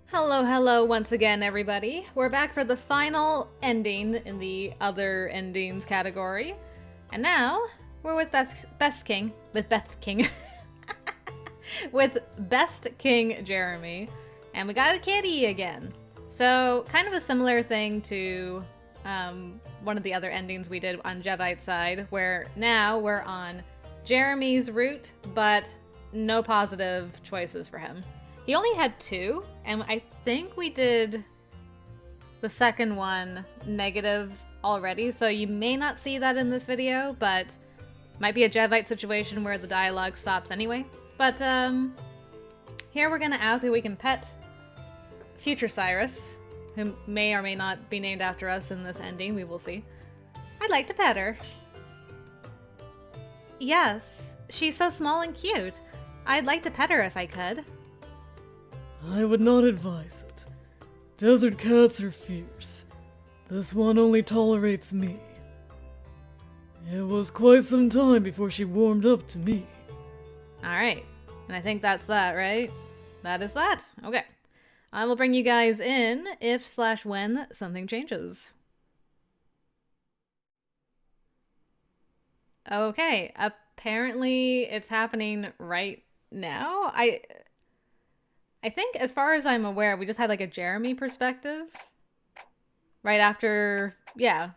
Hello, hello once again, everybody. We're back for the final ending in the other endings category. And now, we're with Best King, with Best King, with Best King Jereme. And we got a kitty again. So, kind of a similar thing to one of the other endings we did on Jevite's side, where now we're on Jereme's route, but no positive choices for him. He only had two, and I think we did the second one negative already, so you may not see that in this video, but might be a Jevite situation where the dialogue stops anyway. But here we're gonna ask if we can pet future Cyrus, who may or may not be named after us in this ending, we will see. I'd like to pet her. Yes, she's so small and cute. I'd like to pet her if I could. I would not advise it. Desert cats are fierce. This one only tolerates me. It was quite some time before she warmed up to me. Alright, and I think that's that, right? That is that. Okay. I will bring you guys in if/when something changes. Okay, apparently it's happening right now. I think, as far as I'm aware, we just had like a Jereme perspective. Right after, yeah.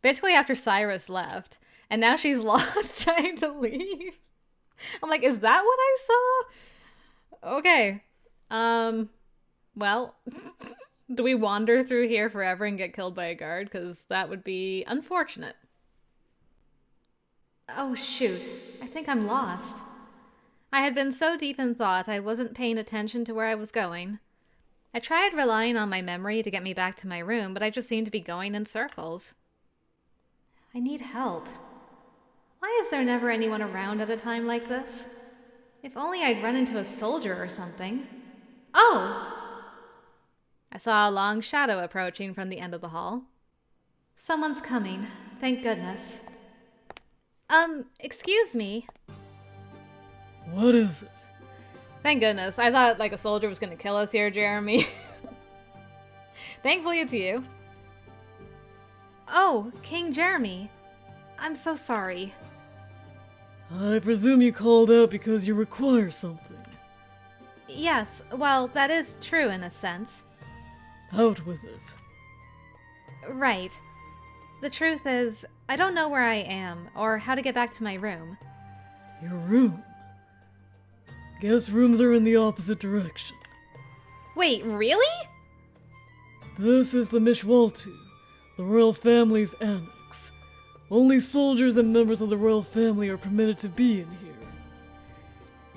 Basically after Cyrus left. And now she's lost trying to leave. I'm like, is that what I saw? Okay. Well, do we wander through here forever and get killed by a guard? Because that would be unfortunate. Oh shoot, I think I'm lost. I had been so deep in thought I wasn't paying attention to where I was going. I tried relying on my memory to get me back to my room, but I just seemed to be going in circles. I need help. Why is there never anyone around at a time like this? If only I'd run into a soldier or something. Oh! I saw a long shadow approaching from the end of the hall. Someone's coming, thank goodness. Excuse me. What is it? Thank goodness. I thought like a soldier was gonna kill us here, Jereme. Thankfully it's you. Oh, King Jereme. I'm so sorry. I presume you called out because you require something. Yes, well, that is true in a sense. Out with it. Right. The truth is, I don't know where I am, or how to get back to my room. Your room? Guess rooms are in the opposite direction. Wait, really? This is the Mishwaltu, the royal family's annex. Only soldiers and members of the royal family are permitted to be in here.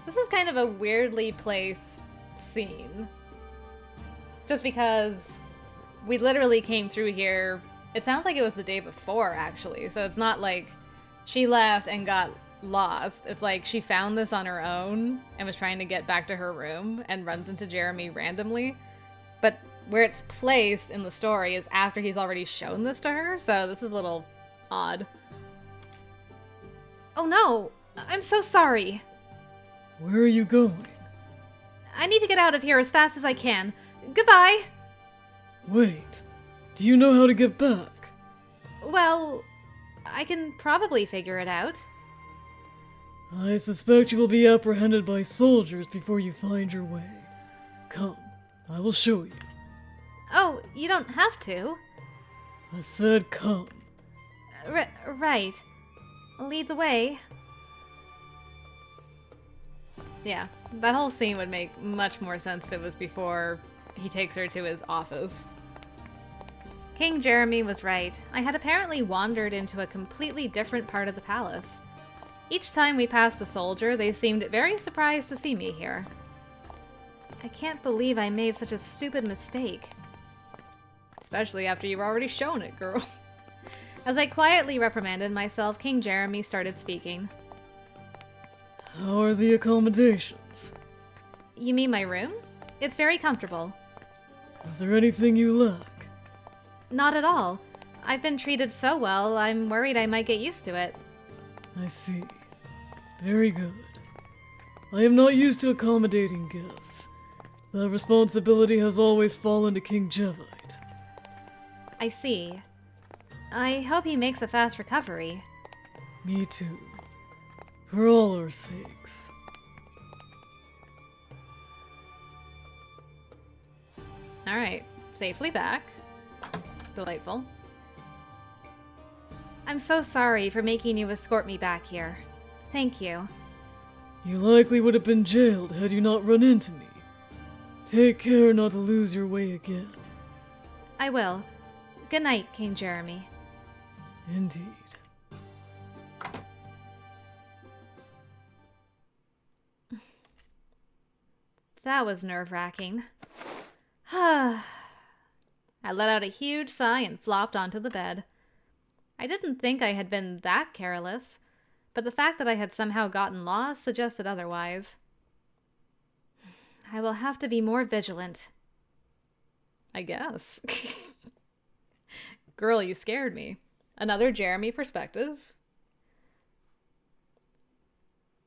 This is kind of a weirdly placed scene. Just because we literally came through here, it sounds like it was the day before, actually. So it's not like she left and got lost. It's like she found this on her own and was trying to get back to her room and runs into Jereme randomly. But where it's placed in the story is after he's already shown this to her, so this is a little odd. Oh no! I'm so sorry! Where are you going? I need to get out of here as fast as I can. Goodbye! Wait, do you know how to get back? Well, I can probably figure it out. I suspect you will be apprehended by soldiers before you find your way. Come, I will show you. Oh, you don't have to. I said come. Right. Lead the way. Yeah, that whole scene would make much more sense if it was before he takes her to his office. King Jereme was right. I had apparently wandered into a completely different part of the palace. Each time we passed a soldier, they seemed very surprised to see me here. I can't believe I made such a stupid mistake. Especially after you've already shown it, girl. As I quietly reprimanded myself, King Jereme started speaking. How are the accommodations? You mean my room? It's very comfortable. Is there anything you lack? Not at all. I've been treated so well, I'm worried I might get used to it. I see. Very good. I am not used to accommodating guests. The responsibility has always fallen to King Jevite. I see. I hope he makes a fast recovery. Me too. For all our sakes. Alright, safely back. Delightful. I'm so sorry for making you escort me back here. Thank you. You likely would have been jailed had you not run into me. Take care not to lose your way again. I will. Good night, King Jereme. Indeed. That was nerve-wracking. I let out a huge sigh and flopped onto the bed. I didn't think I had been that careless, but the fact that I had somehow gotten lost suggested otherwise. I will have to be more vigilant. I guess. Girl, you scared me. Another Jereme perspective.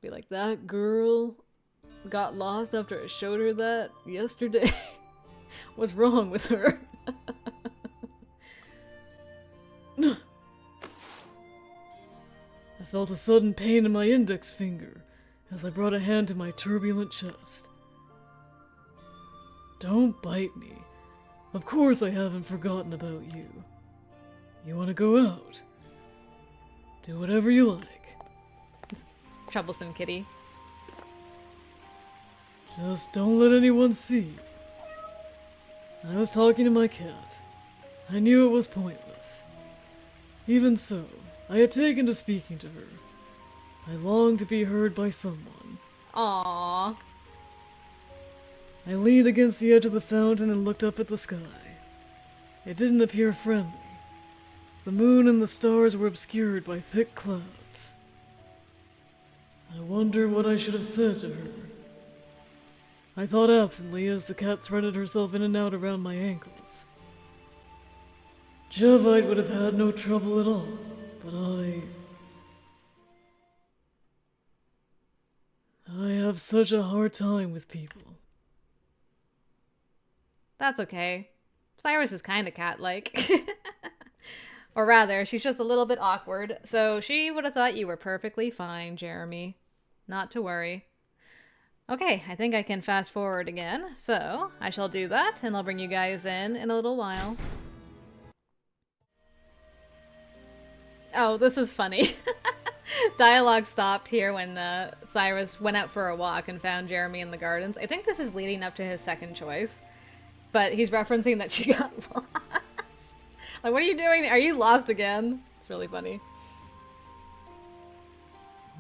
Be like, that girl got lost after I showed her that yesterday. What's wrong with her? I felt a sudden pain in my index finger as I brought a hand to my turbulent chest. Don't bite me. Of course I haven't forgotten about you. You want to go out? Do whatever you like. Troublesome kitty. Just don't let anyone see you. I was talking to my cat. I knew it was pointless. Even so, I had taken to speaking to her. I longed to be heard by someone. Aww. I leaned against the edge of the fountain and looked up at the sky. It didn't appear friendly. The moon and the stars were obscured by thick clouds. I wonder what I should have said to her. I thought absently as the cat threaded herself in and out around my ankles. Jevite would have had no trouble at all, but I have such a hard time with people. That's okay. Cyrus is kind of cat-like. Or rather, she's just a little bit awkward, so she would have thought you were perfectly fine, Jereme. Not to worry. Okay, I think I can fast forward again, so I shall do that, and I'll bring you guys in a little while. Oh, this is funny. Dialogue stopped here when Cyrus went out for a walk and found Jereme in the gardens. I think this is leading up to his second choice, but he's referencing that she got lost. Like, what are you doing? Are you lost again? It's really funny.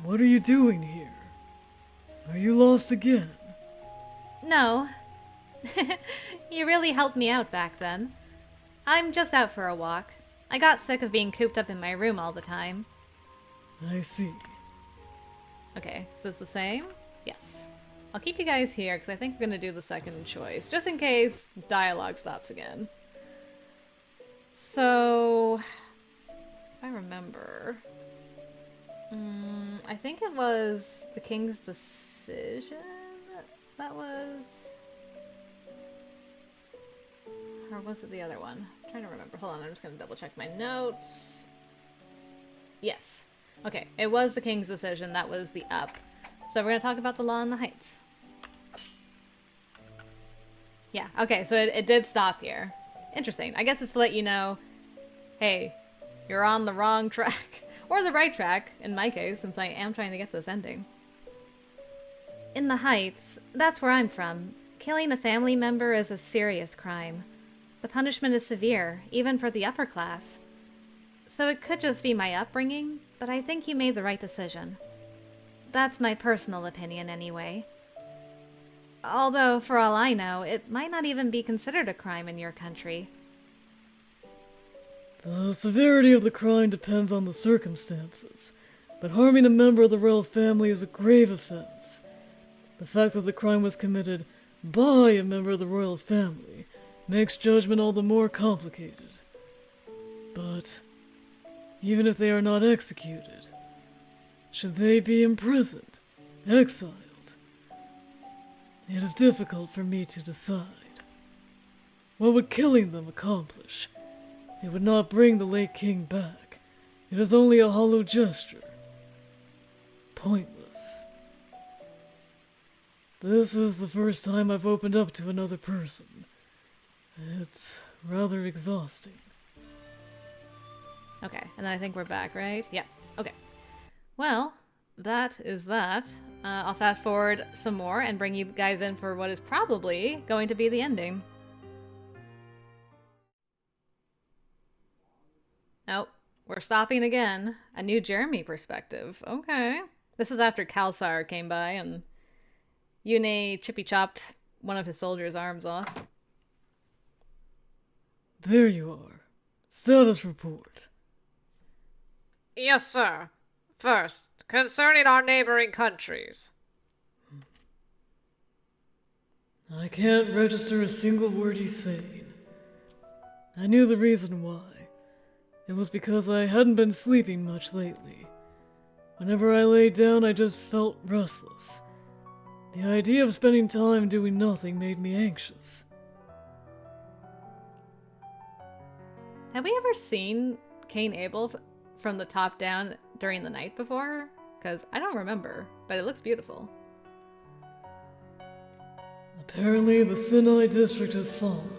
What are you doing here? Are you lost again? No. You really helped me out back then. I'm just out for a walk. I got sick of being cooped up in my room all the time. I see. Okay, is this the same? Yes. I'll keep you guys here because I think we're going to do the second choice, just in case dialogue stops again. So, if I remember, I think it was the king's decision that was, or was it the other one? I'm trying to remember. Hold on, I'm just going to double check my notes. Yes. Okay, it was the king's decision. That was the up. So we're going to talk about the law in the Heights. Yeah, okay, so it did stop here. Interesting. I guess it's to let you know, hey, you're on the wrong track. Or the right track, in my case, since I am trying to get this ending. In the Heights, that's where I'm from. Killing a family member is a serious crime. The punishment is severe, even for the upper class. So it could just be my upbringing, but I think you made the right decision. That's my personal opinion, anyway. Although, for all I know, it might not even be considered a crime in your country. The severity of the crime depends on the circumstances, but harming a member of the royal family is a grave offense. The fact that the crime was committed by a member of the royal family makes judgment all the more complicated. But even if they are not executed, should they be imprisoned, exiled? It is difficult for me to decide. What would killing them accomplish? It would not bring the late king back. It is only a hollow gesture. Pointless. This is the first time I've opened up to another person. It's rather exhausting. Okay, and then I think we're back, right? Yeah, okay. Well, that is that. I'll fast forward some more and bring you guys in for what is probably going to be the ending. Nope, we're stopping again. A new Jereme perspective. Okay. This is after Kalsar came by and Yune chippy-chopped one of his soldiers' arms off. There you are. Status report. Yes, sir. First, concerning our neighboring countries. I can't register a single word he's saying. I knew the reason why. It was because I hadn't been sleeping much lately. Whenever I lay down, I just felt restless. The idea of spending time doing nothing made me anxious. Have we ever seen Cainabel from the top down during the night before? Because I don't remember, but it looks beautiful. Apparently, the Sinai district has fallen.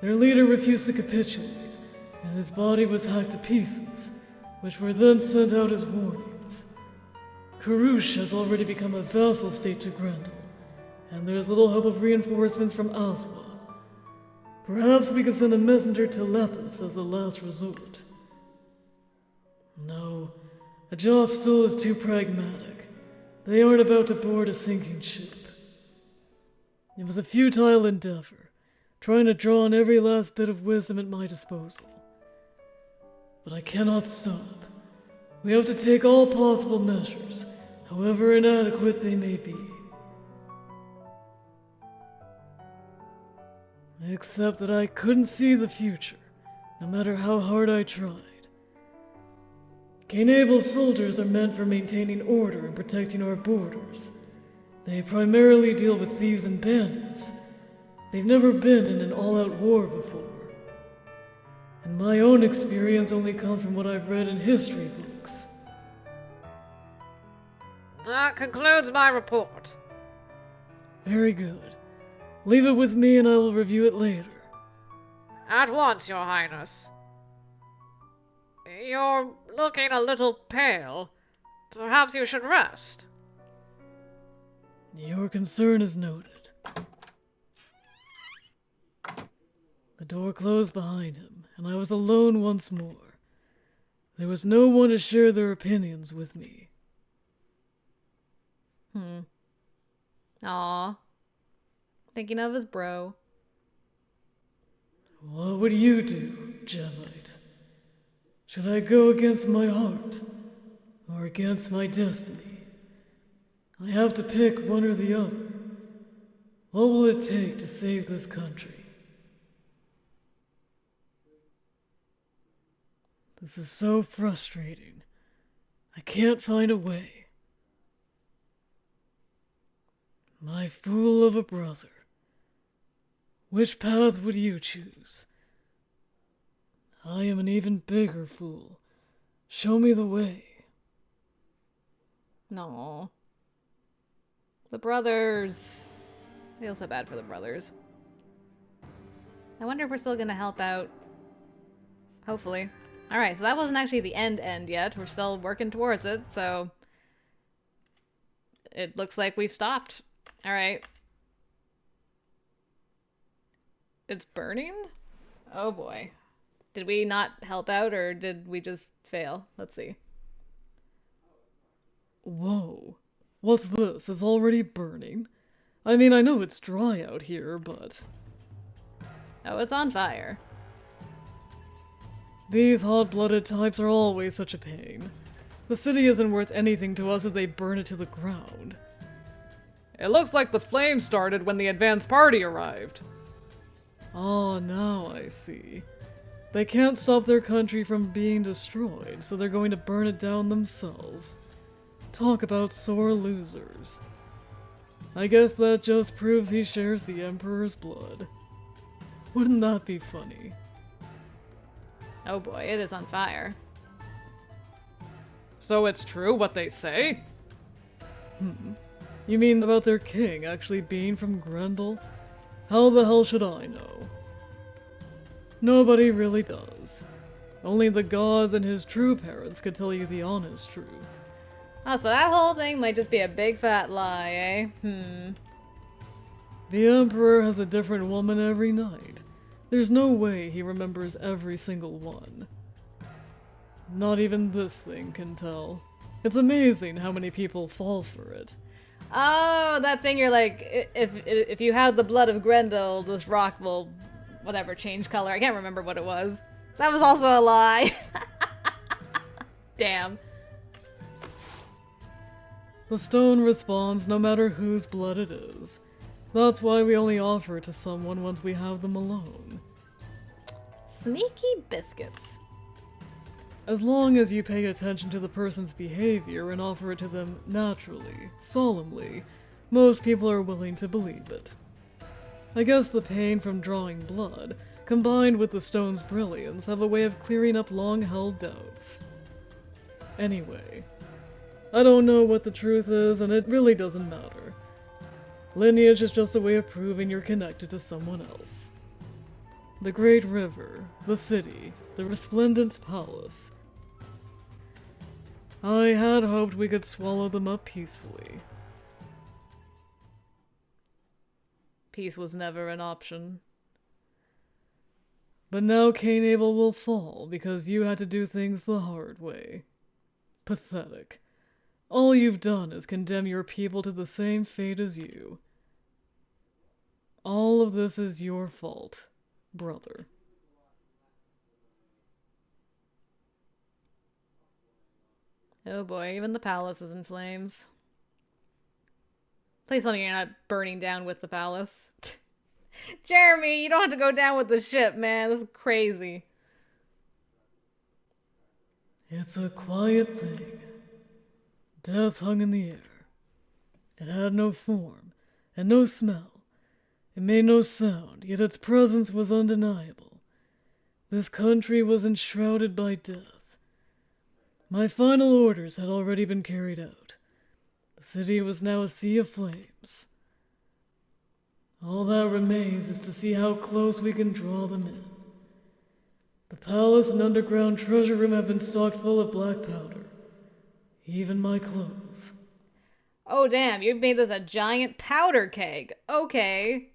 Their leader refused to capitulate, and his body was hacked to pieces, which were then sent out as warnings. Karush has already become a vassal state to Grendel, and there is little hope of reinforcements from Aswa. Perhaps we can send a messenger to Lethus as the last resort. No, Adage still is too pragmatic. They aren't about to board a sinking ship. It was a futile endeavor, trying to draw on every last bit of wisdom at my disposal. But I cannot stop. We have to take all possible measures, however inadequate they may be. Except that I couldn't see the future, no matter how hard I tried. Cainabel's soldiers are meant for maintaining order and protecting our borders. They primarily deal with thieves and bandits. They've never been in an all-out war before. And my own experience only comes from what I've read in history books. That concludes my report. Very good. Leave it with me and I will review it later. At once, Your Highness. You're looking a little pale. Perhaps you should rest. Your concern is noted. The door closed behind him, and I was alone once more. There was no one to share their opinions with me. Aw. Thinking of his bro. What would you do, Jevite? Should I go against my heart, or against my destiny? I have to pick one or the other. What will it take to save this country? This is so frustrating. I can't find a way. My fool of a brother. Which path would you choose? I am an even bigger fool. Show me the way. No. The brothers. I feel so bad for the brothers. I wonder if we're still gonna help out. Hopefully. Alright, so that wasn't actually the end yet. We're still working towards it, so... It looks like we've stopped. Alright. It's burning? Oh boy. Did we not help out, or did we just fail? Let's see. Whoa. What's this? It's already burning? I mean, I know it's dry out here, but... Oh, it's on fire. These hot-blooded types are always such a pain. The city isn't worth anything to us if they burn it to the ground. It looks like the flames started when the advance party arrived. Oh, now I see. They can't stop their country from being destroyed, so they're going to burn it down themselves. Talk about sore losers. I guess that just proves he shares the Emperor's blood. Wouldn't that be funny? Oh boy, it is on fire. So it's true what they say? You mean about their king actually being from Grendel? How the hell should I know? Nobody really does. Only the gods and his true parents could tell you the honest truth. Oh, so that whole thing might just be a big fat lie, eh? The Emperor has a different woman every night. There's no way he remembers every single one. Not even this thing can tell. It's amazing how many people fall for it. Oh, that thing you're like, if you have the blood of Grendel, this rock will, whatever, change color. I can't remember what it was. That was also a lie. Damn. The stone responds no matter whose blood it is. That's why we only offer it to someone once we have them alone. Sneaky biscuits. As long as you pay attention to the person's behavior and offer it to them naturally, solemnly, most people are willing to believe it. I guess the pain from drawing blood, combined with the stone's brilliance, have a way of clearing up long-held doubts. Anyway, I don't know what the truth is, and it really doesn't matter. Lineage is just a way of proving you're connected to someone else. The great river, the city, the resplendent palace. I had hoped we could swallow them up peacefully. Peace was never an option. But now Cainabel will fall because you had to do things the hard way. Pathetic. All you've done is condemn your people to the same fate as you. All of this is your fault, brother. Oh boy, even the palace is in flames. Please tell me you're not burning down with the palace. Jereme, you don't have to go down with the ship, man. This is crazy. It's a quiet thing. Death hung in the air. It had no form, and no smell. It made no sound, yet its presence was undeniable. This country was enshrouded by death. My final orders had already been carried out. The city was now a sea of flames. All that remains is to see how close we can draw them in. The palace and underground treasure room have been stocked full of black powder. Even my clothes. Oh damn, you've made this a giant powder keg. Okay.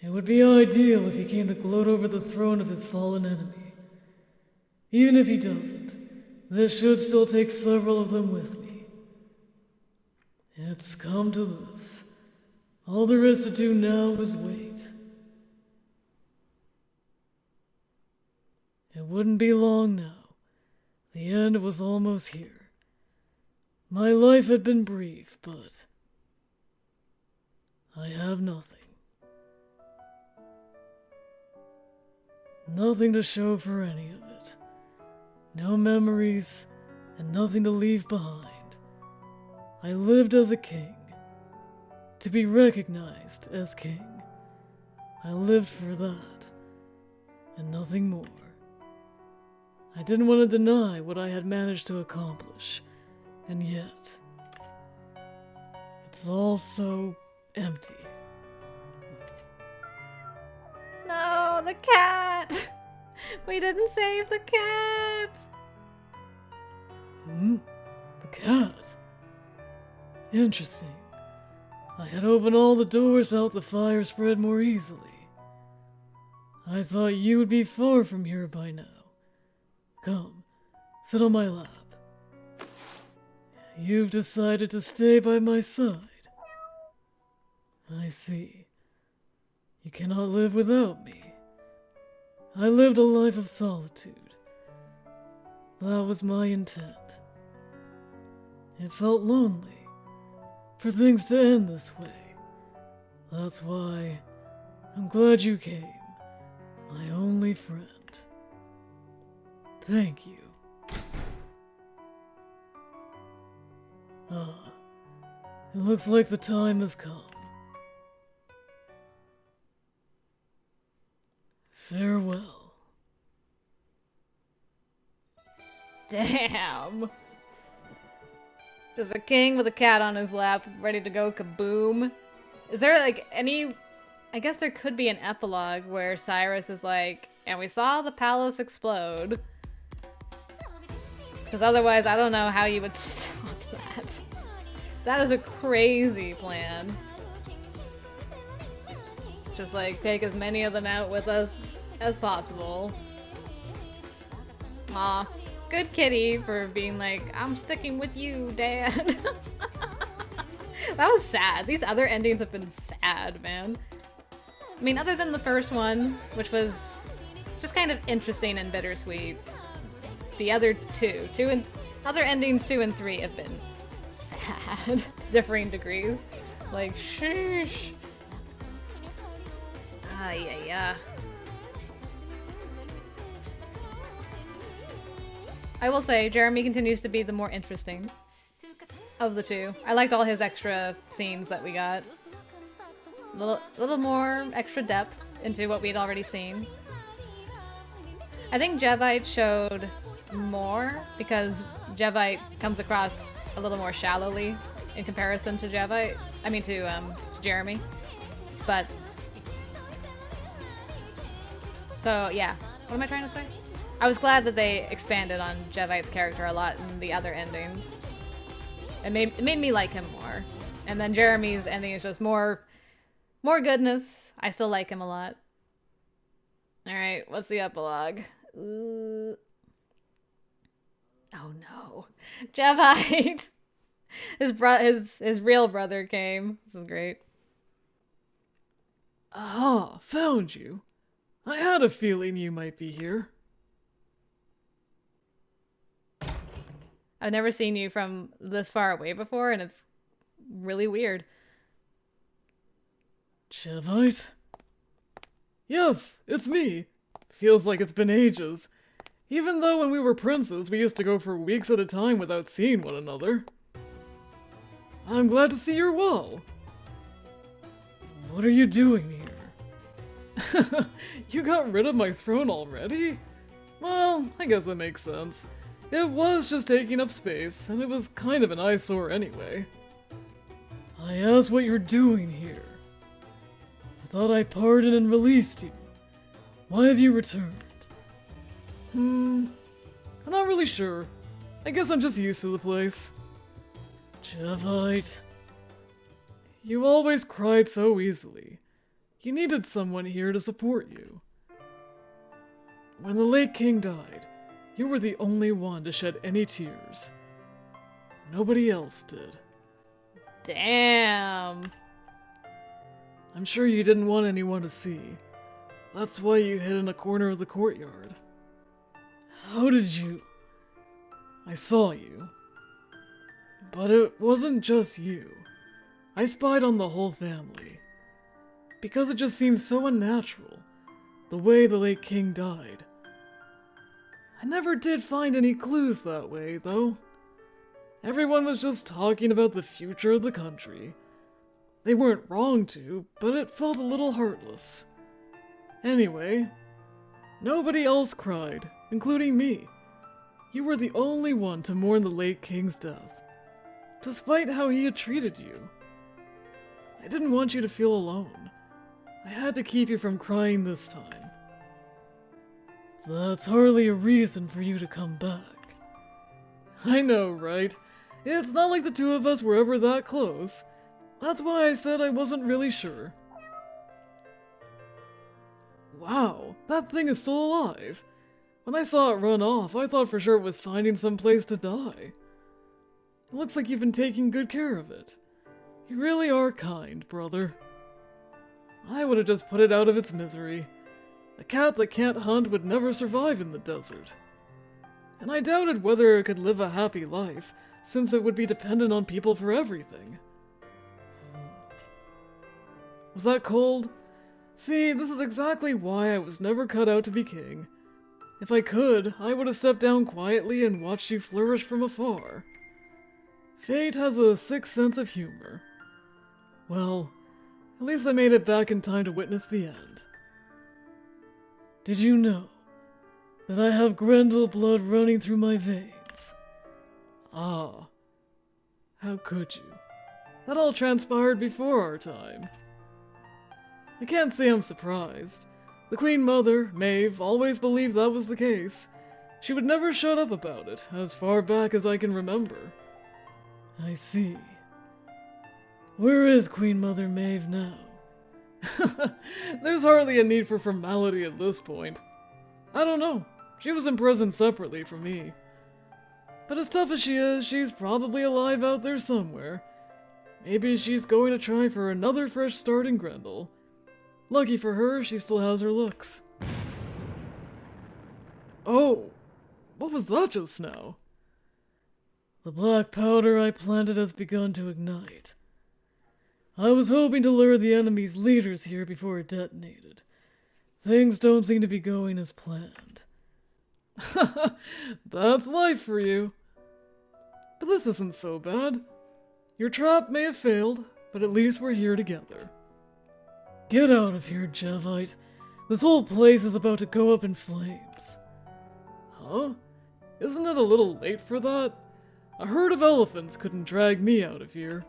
It would be ideal if he came to gloat over the throne of his fallen enemy. Even if he doesn't, this should still take several of them with me. It's come to this. All there is to do now is wait. It wouldn't be long now. The end was almost here. My life had been brief, but I have nothing. Nothing to show for any of it. No memories, and nothing to leave behind. I lived as a king. To be recognized as king. I lived for that, and nothing more. I didn't want to deny what I had managed to accomplish, and yet, it's all so empty. No, the cat! We didn't save the cat! The cat? Interesting. I had opened all the doors out the fire spread more easily. I thought you would be far from here by now. Come, sit on my lap. You've decided to stay by my side. I see. You cannot live without me. I lived a life of solitude. That was my intent. It felt lonely, for things to end this way. That's why I'm glad you came, my only friend. Thank you. It looks like the time has come. Farewell. Damn. Just a king with a cat on his lap, ready to go kaboom. Is there like any... I guess there could be an epilogue where Cyrus is like, and we saw the palace explode. Because otherwise, I don't know how you would stop that. That is a crazy plan. Just like take as many of them out with us as possible. Aw, good kitty for being like, I'm sticking with you, Dad. That was sad. These other endings have been sad, man. I mean, other than the first one, which was just kind of interesting and bittersweet, the other other endings 2 and 3 have been sad to differing degrees. Like, sheesh. Yeah. I will say, Jereme continues to be the more interesting of the two. I liked all his extra scenes that we got. A little more extra depth into what we'd already seen. I think Jevite showed more because Jevite comes across a little more shallowly in comparison to Jereme. But so yeah, what am I trying to say? I was glad that they expanded on Jevite's character a lot in the other endings. It made me like him more. And then Jereme's ending is just more goodness. I still like him a lot. Alright, what's the epilogue? Oh no. Jevite! His real brother came. This is great. Aha, found you. I had a feeling you might be here. I've never seen you from this far away before, and it's really weird. Jevite? Yes, it's me. Feels like it's been ages. Even though when we were princes, we used to go for weeks at a time without seeing one another. I'm glad to see you're well. What are you doing here? You got rid of my throne already? Well, I guess that makes sense. It was just taking up space, and it was kind of an eyesore anyway. I asked what you're doing here. I thought I pardoned and released you. Why have you returned? I'm not really sure. I guess I'm just used to the place. Jevite. You always cried so easily. You needed someone here to support you. When the late king died, you were the only one to shed any tears. Nobody else did. Damn. I'm sure you didn't want anyone to see. That's why you hid in a corner of the courtyard. How did you... I saw you. But it wasn't just you. I spied on the whole family. Because it just seemed so unnatural, the way the late king died. I never did find any clues that way, though. Everyone was just talking about the future of the country. They weren't wrong to, but it felt a little heartless. Anyway, nobody else cried, including me. You were the only one to mourn the late king's death, despite how he had treated you. I didn't want you to feel alone. I had to keep you from crying this time. That's hardly a reason for you to come back. I know, right? It's not like the two of us were ever that close. That's why I said I wasn't really sure. Wow, that thing is still alive. When I saw it run off, I thought for sure it was finding some place to die. It looks like you've been taking good care of it. You really are kind, brother. I would have just put it out of its misery. A cat that can't hunt would never survive in the desert. And I doubted whether it could live a happy life, since it would be dependent on people for everything. Was that cold? See, this is exactly why I was never cut out to be king. If I could, I would have stepped down quietly and watched you flourish from afar. Fate has a sick sense of humor. Well, at least I made it back in time to witness the end. Did you know that I have Grendel blood running through my veins? Ah, how could you? That all transpired before our time. I can't say I'm surprised. The Queen Mother, Maeve, always believed that was the case. She would never shut up about it, as far back as I can remember. I see. Where is Queen Mother Maeve now? There's hardly a need for formality at this point. I don't know. She was imprisoned separately from me. But as tough as she is, she's probably alive out there somewhere. Maybe she's going to try for another fresh start in Grendel. Lucky for her, she still has her looks. Oh, what was that just now? The black powder I planted has begun to ignite. I was hoping to lure the enemy's leaders here before it detonated. Things don't seem to be going as planned. That's life for you. But this isn't so bad. Your trap may have failed, but at least we're here together. Get out of here, Jevite. This whole place is about to go up in flames. Huh? Isn't it a little late for that? A herd of elephants couldn't drag me out of here.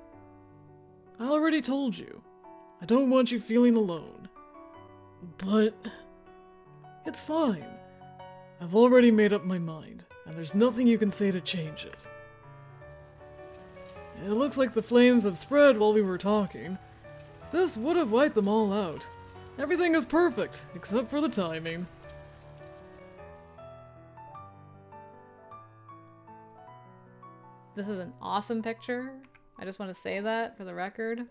I already told you. I don't want you feeling alone. But it's fine. I've already made up my mind, and there's nothing you can say to change it. It looks like the flames have spread while we were talking. This would have wiped them all out. Everything is perfect, except for the timing. This is an awesome picture. I just want to say that for the record.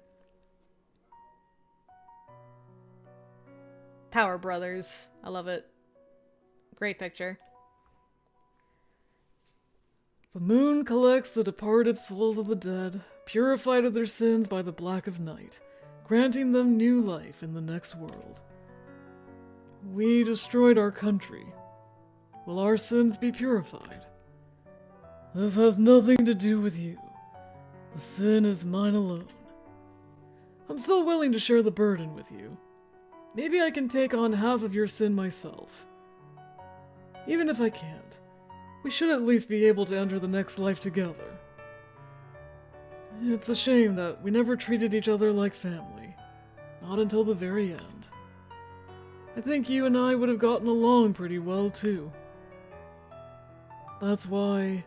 Power Brothers. I love it. Great picture. The moon collects the departed souls of the dead, purified of their sins by the black of night, granting them new life in the next world. We destroyed our country. Will our sins be purified? This has nothing to do with you. The sin is mine alone. I'm still willing to share the burden with you. Maybe I can take on half of your sin myself. Even if I can't, we should at least be able to enter the next life together. It's a shame that we never treated each other like family. Not until the very end. I think you and I would have gotten along pretty well, too. That's why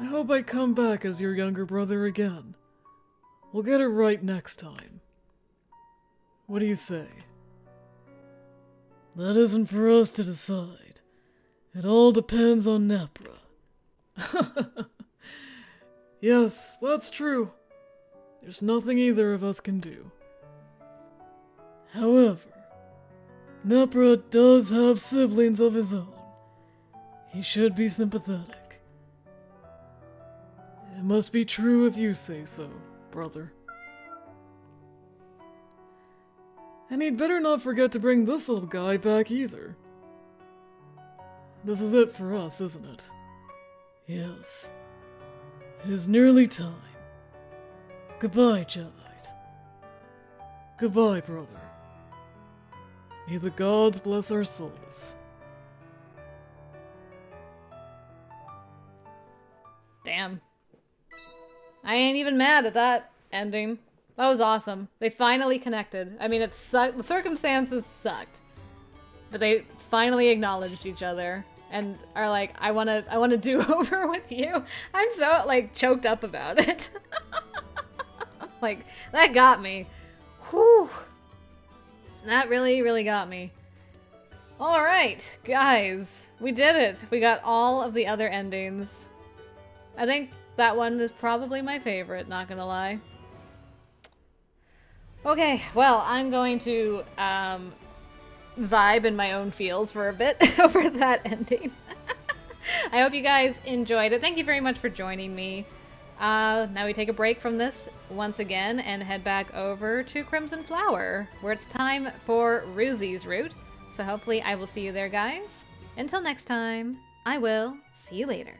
I hope I come back as your younger brother again. We'll get it right next time. What do you say? That isn't for us to decide. It all depends on Nepra. Yes, that's true. There's nothing either of us can do. However, Nepra does have siblings of his own. He should be sympathetic. It must be true if you say so, brother. And he'd better not forget to bring this little guy back either. This is it for us, isn't it? Yes. It is nearly time. Goodbye, Jevite. Goodbye, brother. May the gods bless our souls. Damn. I ain't even mad at that ending. That was awesome. They finally connected. I mean, it sucked. The circumstances sucked. But they finally acknowledged each other and are like, I wanna do over with you. I'm so, like, choked up about it. Like, that got me. Whew. That really, really got me. Alright, guys. We did it. We got all of the other endings. I think that one is probably my favorite, not gonna lie. Okay, well, I'm going to vibe in my own feels for a bit over that ending. I hope you guys enjoyed it. Thank you very much for joining me. Now we take a break from this once again and head back over to Crimson Flower, where it's time for Ruzy's route. So hopefully I will see you there, guys. Until next time, I will see you later.